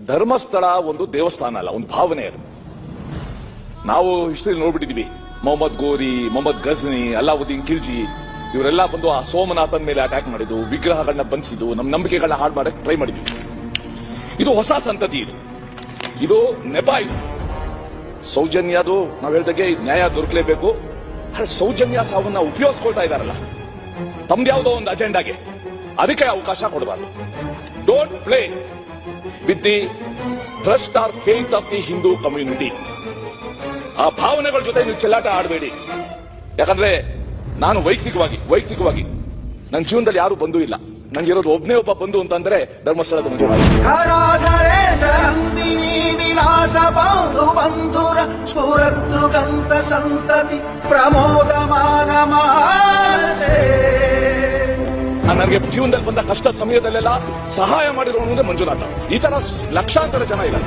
ಧರ್ಮಸ್ಥಳ ಒಂದು ದೇವಸ್ಥಾನ ಅಲ್ಲ, ಒಂದು ಭಾವನೆ ಅದು. ನಾವು ಹಿಸ್ಟ್ರಿ ನೋಡ್ಬಿಟ್ಟಿದೀವಿ. ಮೊಹಮ್ಮದ್ ಗೋರಿ, ಮೊಹಮ್ಮದ್ ಗಜ್ನಿ, ಅಲ್ಲಾವುದ್ದೀನ್ ಖಿಲ್ಜಿ ಇವರೆಲ್ಲ ಬಂದು ಆ ಸೋಮನಾಥನ್ ಮೇಲೆ ಅಟ್ಯಾಕ್ ಮಾಡಿದ್ದು, ವಿಗ್ರಹಗಳನ್ನ ಬಂಧಿಸಿದ್ದು, ನಮ್ಮ ನಂಬಿಕೆಗಳನ್ನ ಹಾಳು ಮಾಡಕ್ಕೆ ಟ್ರೈ ಮಾಡಿದ್ವಿ. ಇದು ಹೊಸ ಸಂತತಿ, ಇದು ನೆಪ. ಇದು ಸೌಜನ್ಯ, ಅದು ನಾವು ಹೇಳ್ದಾಗೆ ನ್ಯಾಯ ದೊರಕಲೇಬೇಕು. ಆದ್ರೆ ಸೌಜನ್ಯ ಸಾವನ್ನ ಉಪಯೋಗಿಸ್ಕೊಳ್ತಾ ಇದಾರಲ್ಲ ತಮ್ದ್ಯಾವುದೋ ಒಂದು ಅಜೆಂಡಾಗೆ, ಅದಕ್ಕೆ ಅವಕಾಶ ಕೊಡಬಾರ್ದು. Don't play with the trust or faith of the Hindu community. ಆ ಭಾವನೆಗಳ ಜೊತೆ ನೀವು ಚೆಲ್ಲಾಟ ಆಡಬೇಡಿ. ಯಾಕಂದ್ರೆ ನಾನು ವೈಯಕ್ತಿಕವಾಗಿ ನನ್ನ ಜೀವನದಲ್ಲಿ ಯಾರು ಬಂಧು ಇಲ್ಲ. ನಂಗಿರೋದು ಒಬ್ಬನೇ ಒಬ್ಬ ಬಂಧು ಅಂತಂದ್ರೆ ಧರ್ಮಸ್ಥಳದ ಬಂಧುರ ಸ್ಫುರತೃಗಂತ ಸಂತತಿ ಪ್ರಮೋದಮಾನ ನನಗೆ ಜೀವನದಲ್ಲಿ ಬಂದ ಕಷ್ಟ ಸಮಯದಲ್ಲೆಲ್ಲ ಸಹಾಯ ಮಾಡಿರೋನು ಅಂದ್ರೆ ಮಂಜುನಾಥ. ಈ ತರ ಲಕ್ಷಾಂತರ ಜನ ಇಲ್ಲ.